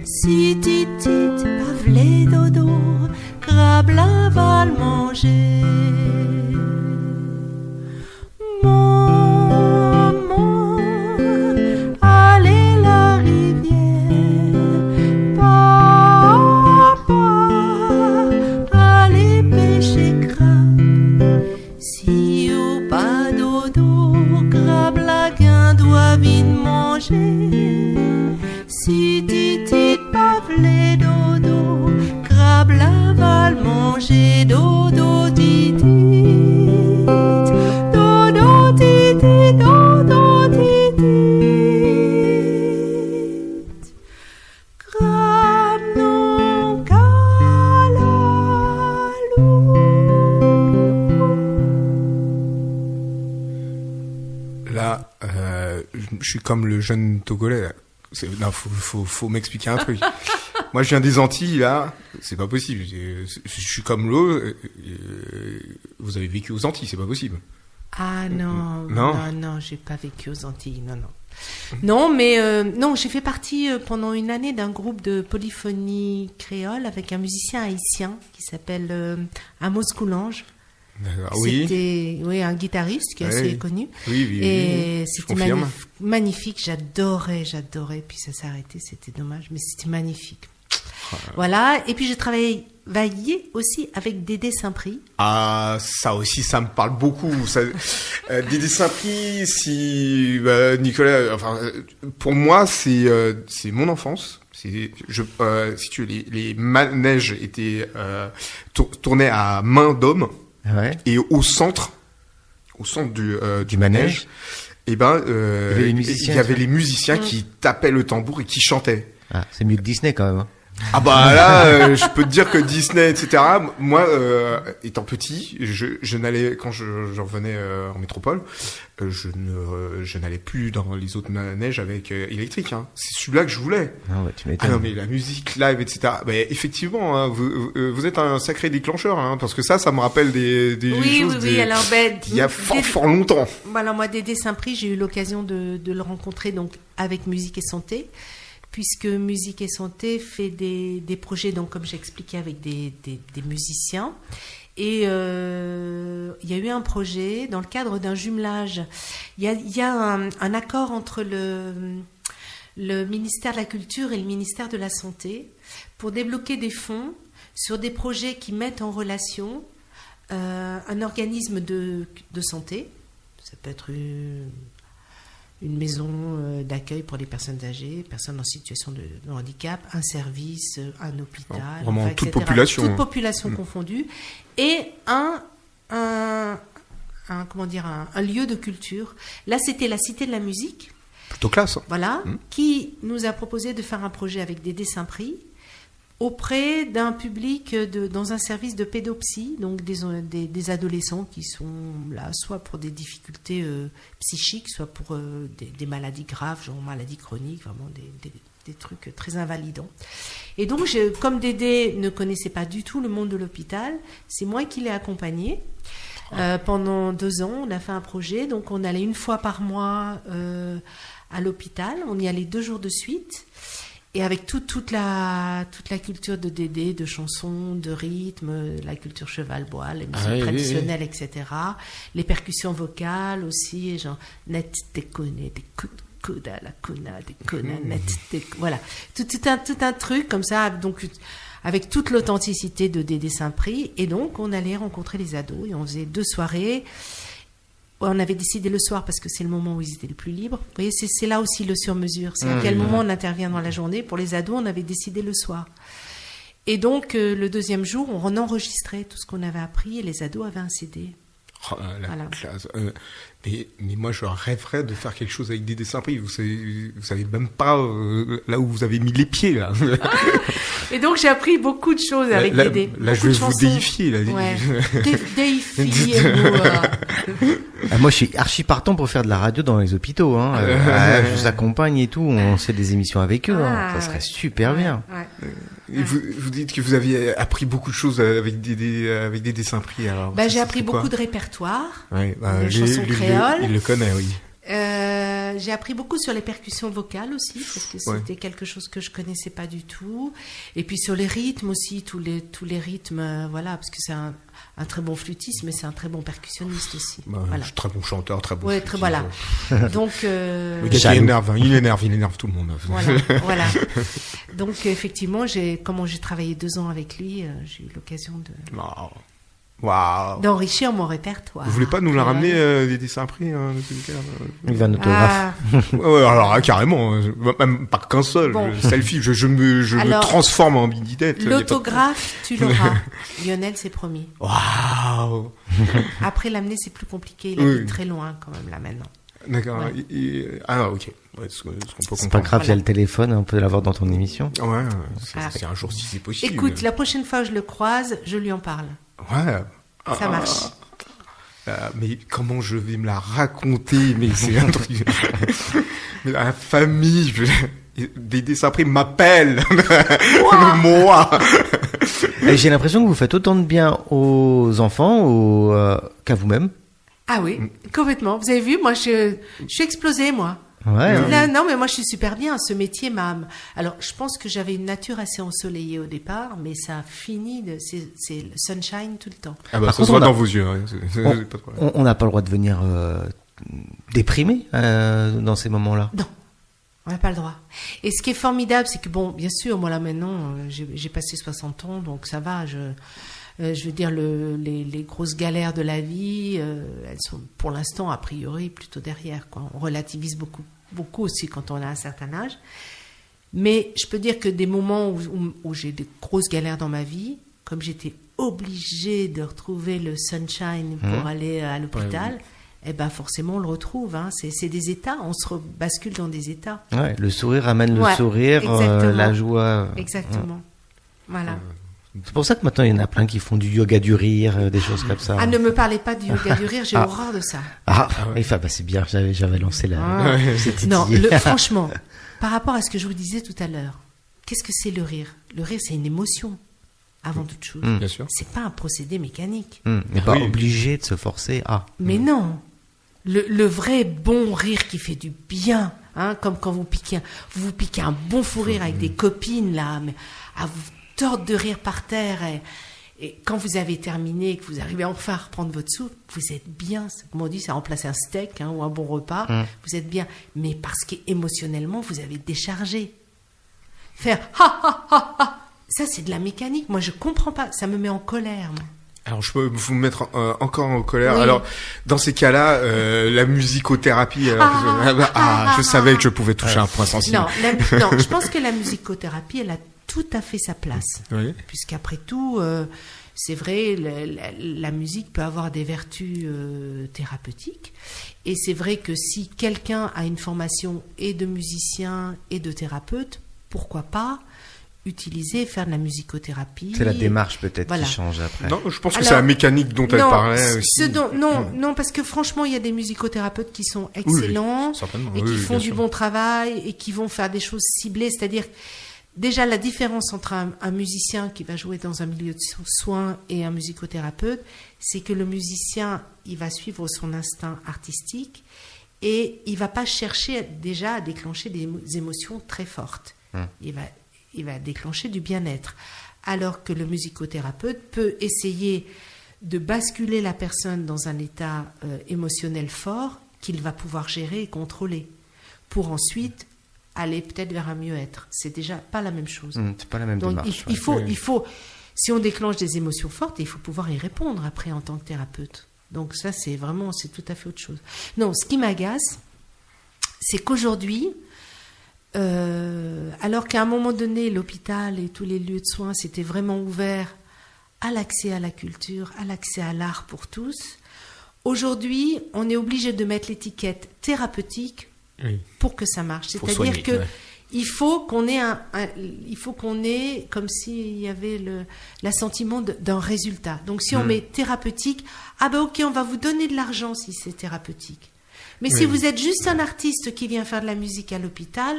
Si titit pavlé dodo, crabe la va le manger. Maman, allez la rivière. Papa, allez pêcher crabe. Si ou pas dodo, crabe la guin doit vite manger. Si titit pavlé dodo, crabe la va le manger. Dodo titit, dodo titit, dodo titit. Crabe non calalou. Là, je suis comme le jeune Togolais, là. Non, faut m'expliquer un truc. Moi, je viens des Antilles, là. C'est pas possible. Je suis comme l'eau. Vous avez vécu aux Antilles, c'est pas possible. Ah non, j'ai pas vécu aux Antilles, non. Non, mais non, j'ai fait partie pendant une année d'un groupe de polyphonie créole avec un musicien haïtien qui s'appelle Amos Coulange. C'était un guitariste qui est assez connu. Oui, et c'était magnifique. J'adorais. Puis ça s'est arrêté, c'était dommage, mais c'était magnifique. Voilà. Et puis j'ai travaillé aussi avec Dédé Saint-Prix. Ah, ça aussi, ça me parle beaucoup. Dédé Saint-Prix, Nicolas, pour moi, c'est mon enfance. Si tu veux, les manèges étaient tournés à main d'homme. Ouais. Et au centre du manège, il y avait les musiciens qui tapaient le tambour et qui chantaient. Ah, c'est mieux que Disney quand même. Hein. Ah bah là, je peux te dire que Disney, etc. Moi, étant petit, je n'allais quand je revenais en métropole, je n'allais plus dans les autres manèges avec électrique. Hein. C'est celui-là que je voulais. Ah ouais, tu m'étonnes. Ah non mais la musique live, etc. Mais effectivement, hein, vous êtes un sacré déclencheur, hein, parce que ça me rappelle des choses alors il y a fort longtemps. Alors moi, Dédé Saint-Prix, j'ai eu l'occasion de le rencontrer donc avec Musique et Santé. Puisque Musique et Santé fait des projets, donc comme j'expliquais, avec des musiciens. Et il y a eu un projet dans le cadre d'un jumelage. Il y a un accord entre le ministère de la Culture et le ministère de la Santé pour débloquer des fonds sur des projets qui mettent en relation un organisme de santé. Ça peut être une maison d'accueil pour les personnes âgées, personnes en situation de handicap, un service, un hôpital, vraiment enfin, toute etc. population. Toute population confondue, et un lieu de culture. Là, c'était la Cité de la Musique. Plutôt classe. Hein. Voilà, qui nous a proposé de faire un projet avec Dédé Saint-Prix auprès d'un public dans un service de pédopsie, donc des adolescents qui sont là soit pour des difficultés psychiques, soit pour des maladies graves, genre maladies chroniques, vraiment des trucs très invalidants. Et donc, comme Dédé ne connaissait pas du tout le monde de l'hôpital, c'est moi qui l'ai accompagné. Pendant 2 ans, on a fait un projet, donc on allait une fois par mois à l'hôpital, on y allait 2 jours de suite. Et avec toute la culture de Dédé, de chansons, de rythme, la culture cheval-bois, les musiques traditionnelles, etc. Les percussions vocales aussi, genre net te connais, des coups de coude à la cona, des cona, net te... Voilà, tout un truc comme ça, donc avec toute l'authenticité de Dédé Saint-Prix. Et donc, on allait rencontrer les ados et on faisait 2 soirées. On avait décidé le soir parce que c'est le moment où ils étaient le plus libres. Vous voyez, c'est là aussi le sur-mesure. C'est à quel moment on intervient dans la journée. Pour les ados, on avait décidé le soir. Et donc, le 2e jour, on enregistrait tout ce qu'on avait appris et les ados avaient un CD. Oh, la classe. Mais moi, je rêverais de faire quelque chose avec Dédé Saint-Prix. Vous savez même pas là où vous avez mis les pieds, là. Et donc, j'ai appris beaucoup de choses avec Dédé. Là, je vais vous déifier. Là. Ouais. Déifiez-moi. Moi, je suis archi partant pour faire de la radio dans les hôpitaux. Hein. Je vous accompagne et tout. On fait des émissions avec eux. Ça serait super bien. Ouais. Et vous dites que vous aviez appris beaucoup de choses avec Dédé Saint-Prix. Alors, j'ai appris beaucoup de répertoires, de chansons créoles. Il le connaît, oui. J'ai appris beaucoup sur les percussions vocales aussi, parce que c'était quelque chose que je connaissais pas du tout. Et puis sur les rythmes aussi, tous les rythmes, voilà, parce que c'est un très bon flûtiste, mais c'est un très bon percussionniste aussi. Voilà. Très bon chanteur, très bon. Ouais, voilà. Donc le gars il énerve tout le monde. Voilà. Donc effectivement, comment j'ai travaillé 2 ans avec lui, j'ai eu l'occasion d'enrichir mon répertoire. Vous voulez pas nous la ramener Dédé Saint-Prix Il va un autographe. Alors carrément, même pas qu'un seul. Bon. Selfie, je me transforme en Bididette. L'autographe, tu l'auras. Lionel, c'est promis. Waouh. Après l'amener, c'est plus compliqué. Il habite très loin quand même là maintenant. D'accord. Ouais. Ok. Ouais, ce qu'on peut comprendre. C'est pas grave, il y a le téléphone, on peut l'avoir dans ton émission. Ouais. C'est un jour si c'est possible. Écoute, la prochaine fois que je le croise, je lui en parle. Ouais. Ça marche. Mais comment je vais me la raconter? Mais c'est un truc. Mais la famille, Dédé Saint-Prix m'appelle. Moi. Et j'ai l'impression que vous faites autant de bien aux enfants qu'à vous-même. Ah oui, complètement. Vous avez vu, moi, je suis explosée, moi. Ouais. Là, non, mais moi, je suis super bien. Ce métier m'a... Alors, je pense que j'avais une nature assez ensoleillée au départ, mais ça a fini c'est le sunshine tout le temps. Ah bah, ça se voit dans vos yeux. Hein. On n'a pas le droit de venir déprimé dans ces moments-là. Non. On n'a pas le droit. Et ce qui est formidable, c'est que, bon, bien sûr, moi, là, maintenant, j'ai passé 60 ans, donc ça va, je veux dire, les grosses galères de la vie, elles sont pour l'instant, a priori, plutôt derrière, quoi. On relativise beaucoup aussi quand on a un certain âge. Mais je peux dire que des moments où j'ai des grosses galères dans ma vie, comme j'étais obligée de retrouver le sunshine pour aller à l'hôpital, eh ben forcément on le retrouve. Hein. C'est des états, on se bascule dans des états. Ouais, le sourire amène le sourire, la joie. Exactement. Voilà. C'est pour ça que maintenant il y en a plein qui font du yoga du rire, des choses comme ça. Ah, ne me parlez pas du yoga du rire, j'ai horreur de ça. C'est bien, j'avais lancé cette Non, idée. franchement, par rapport à ce que je vous disais tout à l'heure, qu'est-ce que c'est le rire? Le rire, c'est une émotion, avant toute chose. Bien sûr. C'est pas un procédé mécanique. Mais pas obligé de se forcer à. Mais non, le vrai bon rire qui fait du bien, hein, comme quand vous vous piquez un bon fou rire avec des copines, là, mais à vous tordre de rire par terre, et quand vous avez terminé, que vous arrivez enfin à reprendre votre souffle, vous êtes bien. Comme on dit, ça remplace un steak ou un bon repas, vous êtes bien. Mais parce qu'émotionnellement, vous avez déchargé. Faire ha ha ha ha, ça c'est de la mécanique. Moi, je comprends pas, ça me met en colère. Moi. Alors, je peux vous mettre encore en colère. Oui. Alors, dans ces cas-là, la musicothérapie. Je savais que je pouvais toucher un point sensible. Non, je pense que la musicothérapie, elle a tout à fait sa place. Oui. Puisqu'après tout, c'est vrai, la musique peut avoir des vertus thérapeutiques. Et c'est vrai que si quelqu'un a une formation et de musicien et de thérapeute, pourquoi pas faire de la musicothérapie. C'est la démarche peut-être qui change après. Non, je pense que c'est la mécanique dont elle parlait aussi. Non, parce que franchement, il y a des musicothérapeutes qui sont excellents et qui font du bon travail et qui vont faire des choses ciblées. C'est-à-dire, déjà, la différence entre un musicien qui va jouer dans un milieu de soins et un musicothérapeute, c'est que le musicien, il va suivre son instinct artistique et il va pas chercher déjà à déclencher des émotions très fortes. Il va déclencher du bien-être. Alors que le musicothérapeute peut essayer de basculer la personne dans un état émotionnel fort qu'il va pouvoir gérer et contrôler pour ensuite aller peut-être vers un mieux-être. C'est déjà pas la même chose. C'est pas la même Donc, démarche. il faut, si on déclenche des émotions fortes, il faut pouvoir y répondre après en tant que thérapeute. Donc ça, c'est tout à fait autre chose. Non, ce qui m'agace, c'est qu'aujourd'hui, alors qu'à un moment donné, l'hôpital et tous les lieux de soins s'étaient vraiment ouverts à l'accès à la culture, à l'accès à l'art pour tous, aujourd'hui, on est obligé de mettre l'étiquette thérapeutique pour que ça marche. C'est-à-dire que il faut qu'on ait comme s'il y avait l'assentiment d'un résultat. Donc si on met thérapeutique, ok, on va vous donner de l'argent si c'est thérapeutique. Mais si vous êtes juste un artiste qui vient faire de la musique à l'hôpital,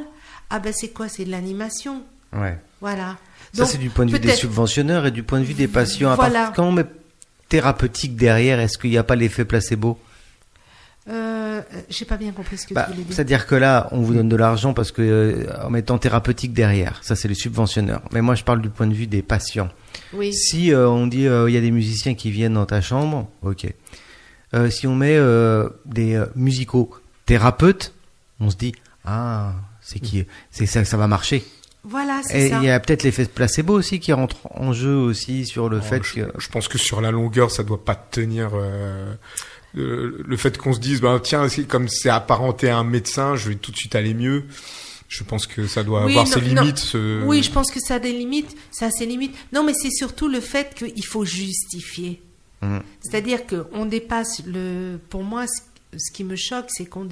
c'est quoi? C'est de l'animation. Ouais. Voilà. Ça, c'est du point de vue des subventionneurs et du point de vue des patients. Voilà. Quand on met thérapeutique derrière, est-ce qu'il n'y a pas l'effet placebo? J'ai pas bien compris ce que tu voulais dire. C'est-à-dire que là, on vous donne de l'argent parce que en mettant thérapeutique derrière, ça c'est les subventionneurs. Mais moi, je parle du point de vue des patients. Oui. Si on dit il y a des musiciens qui viennent dans ta chambre, ok. Si on met des musicothérapeutes, on se dit c'est ça, ça va marcher. Voilà, c'est ça. Et il y a peut-être l'effet placebo aussi qui rentre en jeu aussi sur le fait que. Je pense que sur la longueur, ça doit pas tenir. Le fait qu'on se dise, tiens, comme c'est apparenté à un médecin, je vais tout de suite aller mieux. Je pense que ça doit avoir ses limites. Oui, je pense que ça a des limites. Ça a ses limites. Non, mais c'est surtout le fait qu'il faut justifier. C'est-à-dire qu'on dépasse pour moi, ce qui me choque, c'est qu'on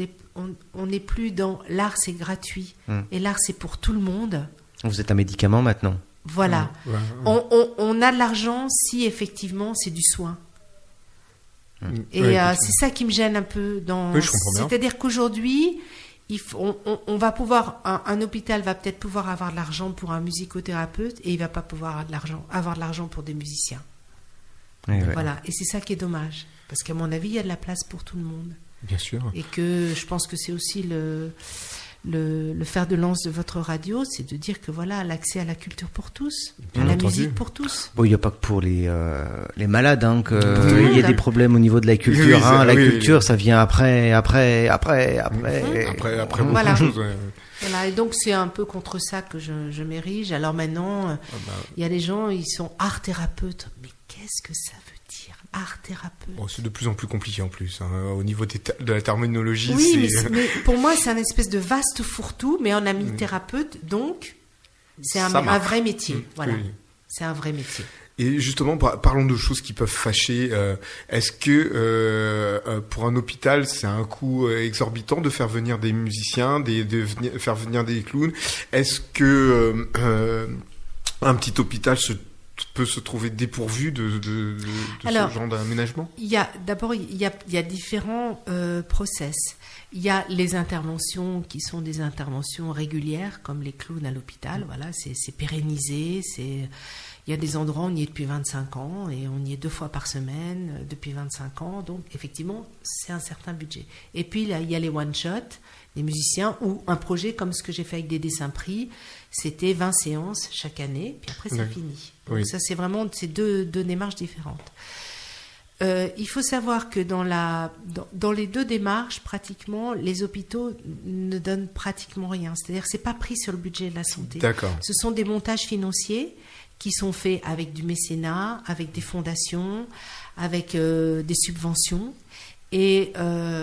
n'est plus dans l'art, c'est gratuit. Et l'art, c'est pour tout le monde. Vous êtes un médicament maintenant. Voilà. On a de l'argent si effectivement c'est du soin. Et c'est ça qui me gêne un peu. Oui, je comprends bien. C'est-à-dire qu'aujourd'hui, on va pouvoir, un hôpital va peut-être pouvoir avoir de l'argent pour un musicothérapeute et il va pas pouvoir avoir de l'argent pour des musiciens. Voilà. Et c'est ça qui est dommage. Parce qu'à mon avis, il y a de la place pour tout le monde. Bien sûr. Et que je pense que c'est aussi le fer de lance de votre radio, c'est de dire que voilà, l'accès à la culture pour tous, à la musique pour tous. Bon, il n'y a pas que pour les malades, il y a des problèmes au niveau de la culture. La culture, ça vient après beaucoup de choses. Voilà, et donc c'est un peu contre ça que je m'érige. Alors maintenant, il y a des gens, ils sont art thérapeutes. Mais qu'est-ce que ça veut dire, art thérapeute? C'est de plus en plus compliqué en plus. Au niveau de la terminologie, oui, mais pour moi, c'est un espèce de vaste fourre-tout, mais on a mis thérapeute, donc c'est un vrai métier. Voilà. Oui. C'est un vrai métier. Et justement, parlons de choses qui peuvent fâcher. Est-ce que pour un hôpital, c'est un coût exorbitant de faire venir des musiciens, faire venir des clowns? Est-ce que un petit hôpital peut se trouver dépourvu de ce genre d'aménagement? Il y a différents process. Il y a les interventions qui sont des interventions régulières, comme les clowns à l'hôpital. Voilà, c'est pérennisé. Il y a des endroits où on y est depuis 25 ans et on y est 2 fois par semaine depuis 25 ans. Donc, effectivement, c'est un certain budget. Et puis, là, il y a les one-shots, les musiciens, ou un projet comme ce que j'ai fait avec Dédé Saint-Prix. C'était 20 séances chaque année, puis après, c'est fini. Donc, oui. Ça, c'est vraiment deux démarches différentes. Il faut savoir que dans les 2 démarches, pratiquement, les hôpitaux ne donnent pratiquement rien. C'est-à-dire que ce n'est pas pris sur le budget de la santé. D'accord. Ce sont des montages financiers qui sont faits avec du mécénat, avec des fondations, avec des subventions. Et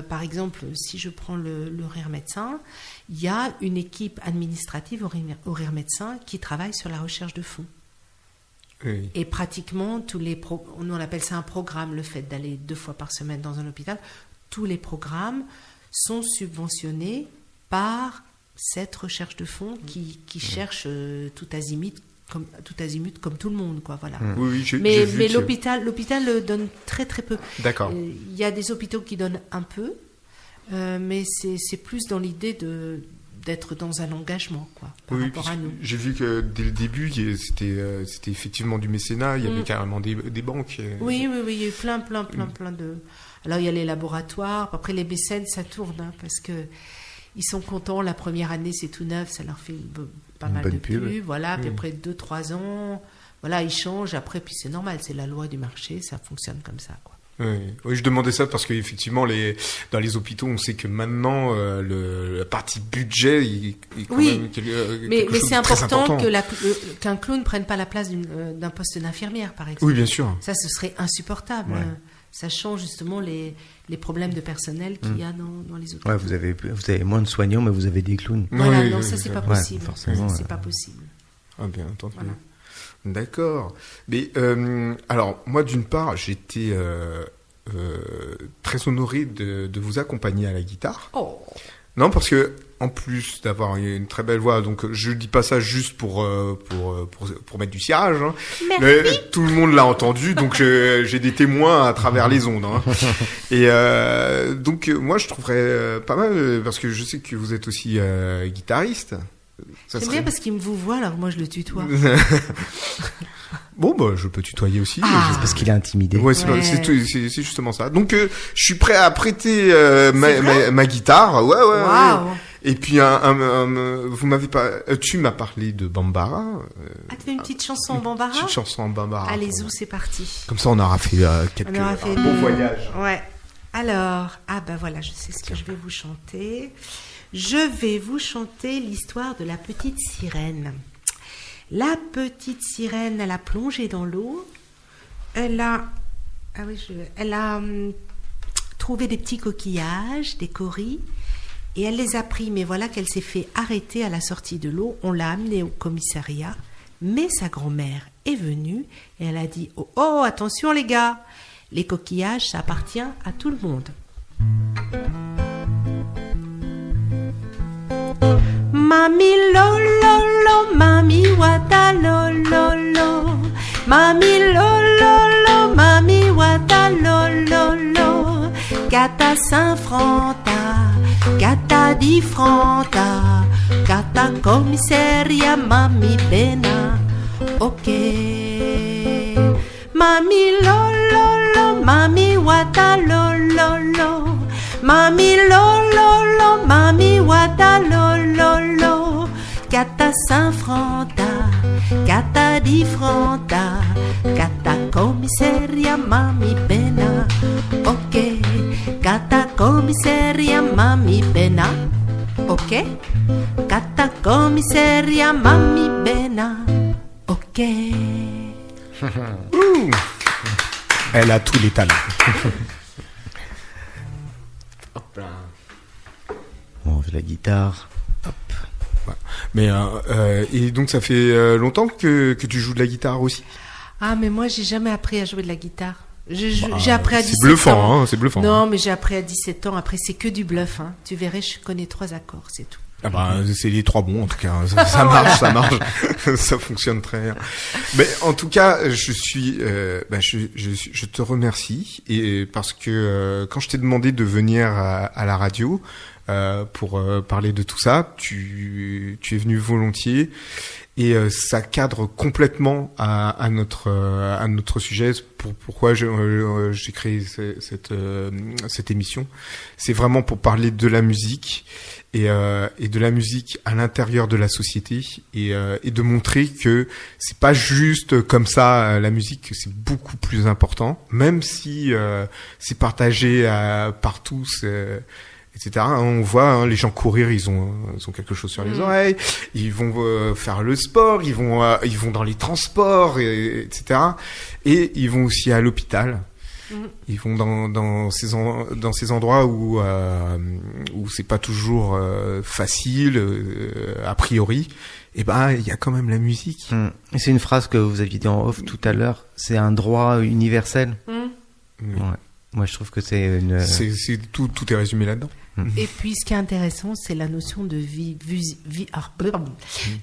par exemple, si je prends le Rire Médecin, il y a une équipe administrative au Rire Médecin qui travaille sur la recherche de fonds. Oui. Et pratiquement on appelle ça un programme, le fait d'aller 2 fois par semaine dans un hôpital, tous les programmes sont subventionnés par cette recherche de fonds qui cherche tout azimut comme tout le monde, quoi, voilà. Oui, mais l'hôpital le donne très très peu. D'accord. Il y a des hôpitaux qui donnent un peu, mais c'est plus dans l'idée d'être dans un engagement, quoi, par rapport à nous. J'ai vu que dès le début, c'était effectivement du mécénat, il y avait carrément des banques. Oui, il y a eu plein de... Alors, il y a les laboratoires, après les mécènes, ça tourne, parce que ils sont contents, la première année, c'est tout neuf, ça leur fait pas mal de pub, voilà, puis après 2-3 ans, voilà, ils changent, après, puis c'est normal, c'est la loi du marché, ça fonctionne comme ça, quoi. Oui, je demandais ça parce qu'effectivement, dans les hôpitaux, on sait que maintenant, la partie budget est quand même quelque chose mais de c'est très important qu'un clown ne prenne pas la place d'un poste d'infirmière, par exemple. Oui, bien sûr. Ça, ce serait insupportable. Ouais. Sachant justement les problèmes de personnel qu'il y a dans les hôpitaux. Ouais, vous avez moins de soignants, mais vous avez des clowns. Voilà, non, ça, c'est pas possible. Forcément, c'est pas possible. Ah, bien entendu. Voilà. D'accord. Mais alors, moi, d'une part, j'étais très honoré de vous accompagner à la guitare. Oh. Non, parce que en plus d'avoir une très belle voix, donc je dis pas ça juste pour mettre du cirage. Hein. Mais tout le monde l'a entendu, donc j'ai des témoins à travers les ondes. Hein. Et donc moi je trouverais pas mal parce que je sais que vous êtes aussi guitariste. C'est bien parce qu'il me vous voit, alors moi je le tutoie. Bon, bah, je peux tutoyer aussi. C'est parce qu'il est intimidé. Ouais, c'est justement ça. Donc, je suis prêt à prêter ma guitare. Ouais. Wow. Et puis, tu m'as parlé de Bambara. Tu fais une petite chanson en Bambara? Petite chanson en Bambara. Allez, c'est parti. Comme ça, on aura fait un bon voyage. Ouais. Alors, voilà, je sais ce que je vais vous chanter. Je vais vous chanter l'histoire de la petite sirène. La petite sirène, elle a plongé dans l'eau. Elle a trouvé des petits coquillages, des coris, et elle les a pris. Mais voilà qu'elle s'est fait arrêter à la sortie de l'eau. On l'a amenée au commissariat. Mais sa grand-mère est venue et elle a dit « Oh, attention les gars, les coquillages, ça appartient à tout le monde. » Mami lolo, mami wata lolo, mami lolo, mami wata lolo, gata Saint-Franta, gata di Franta, gata commissaria, mami bena, ok. Mami lolo, mami wata lolo, mami lolo, mami wata lolo, gata Saint-Franta, gata di Franta, gata commissaria, mami bena, ok. Gata commissaria, mami bena, ok. Gata commissaria, mami bena, ok. Elle a tous les talents. Hop là. On fait la guitare. Hop. Ouais. Mais et donc ça fait longtemps que tu joues de la guitare aussi? Ah, mais moi, j'ai jamais appris à jouer de la guitare. J'ai appris à 17 c'est bluffant, ans. hein, c'est bluffant. Non, mais j'ai appris à 17 ans. Après, c'est que du bluff. Hein. Tu verrais, je connais 3 accords, c'est tout. Ah bah, c'est les 3 bons, en tout cas. Ça marche, ça marche. Ça fonctionne très bien. Mais en tout cas, je te remercie et parce que quand je t'ai demandé de venir à la radio pour parler de tout ça, tu es venu volontiers et ça cadre complètement à notre sujet. Pourquoi j'ai créé cette émission. C'est vraiment pour parler de la musique. Et de la musique à l'intérieur de la société et de montrer que c'est pas juste comme ça la musique, que c'est beaucoup plus important, même si c'est partagé par tous, etc. On voit les gens courir, ils ont quelque chose sur les oreilles, ils vont faire le sport, ils vont dans les transports, etc. Et ils vont aussi à l'hôpital. Ils vont dans ces endroits où c'est pas toujours facile a priori. Et ben il y a quand même la musique. Et c'est une phrase que vous aviez dit en off tout à l'heure. C'est un droit universel. Ouais. Moi je trouve que c'est une. C'est tout est résumé là-dedans. Et puis ce qui est intéressant, c'est la notion de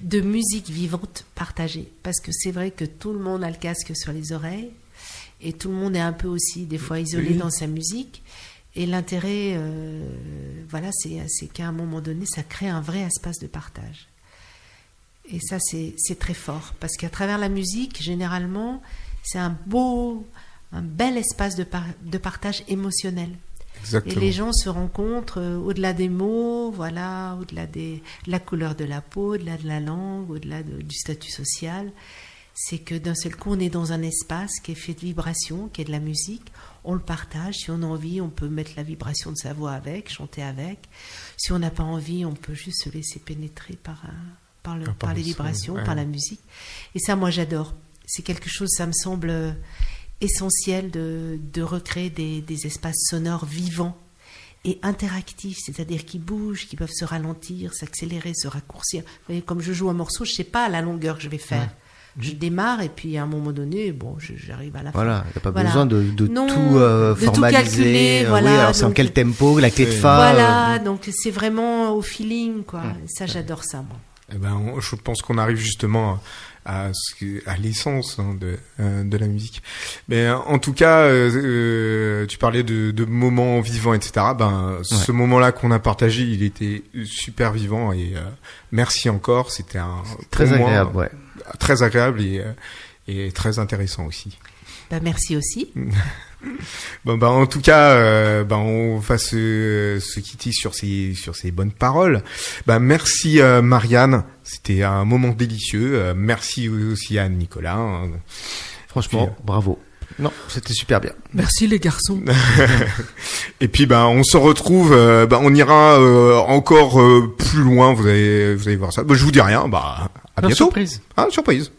de musique vivante partagée, parce que c'est vrai que tout le monde a le casque sur les oreilles. Et tout le monde est un peu aussi, des fois, isolé dans sa musique. Et l'intérêt, c'est qu'à un moment donné, ça crée un vrai espace de partage. Et ça, c'est très fort. Parce qu'à travers la musique, généralement, c'est un bel espace de partage émotionnel. Exactement. Et les gens se rencontrent au-delà des mots, voilà, au-delà de la couleur de la peau, au-delà de la langue, au-delà du statut social. C'est que d'un seul coup, on est dans un espace qui est fait de vibrations, qui est de la musique. On le partage. Si on a envie, on peut mettre la vibration de sa voix avec, chanter avec. Si on n'a pas envie, on peut juste se laisser pénétrer par les vibrations, par la musique. Et ça, moi, j'adore. C'est quelque chose, ça me semble essentiel de recréer des espaces sonores vivants et interactifs, c'est-à-dire qui bougent, qui peuvent se ralentir, s'accélérer, se raccourcir. Vous voyez, comme je joue un morceau, je ne sais pas à la longueur que je vais faire. Ouais. Je démarre et puis à un moment donné, j'arrive à la fin. Voilà, il n'y a pas besoin de tout formaliser. Tout calculer, voilà. Oui, alors c'est en quel tempo, la clé de fa. Voilà, donc c'est vraiment au feeling, quoi. Ça, j'adore ça, moi. Eh ben, je pense qu'on arrive justement à l'essence de la musique. Mais en tout cas, tu parlais de moments vivants, etc. Ce moment-là qu'on a partagé, il était super vivant et merci encore. C'était très agréable, ouais. Très agréable et très intéressant aussi. Merci aussi. En tout cas, on va se quitter sur ces bonnes paroles. Merci Marianne, c'était un moment délicieux. Merci aussi à Nicolas. Franchement, bravo. Non, c'était super bien. Merci les garçons. Et puis on se retrouve. On ira encore plus loin. Vous allez voir ça. Je vous dis rien. À bientôt. Surprise. Surprise.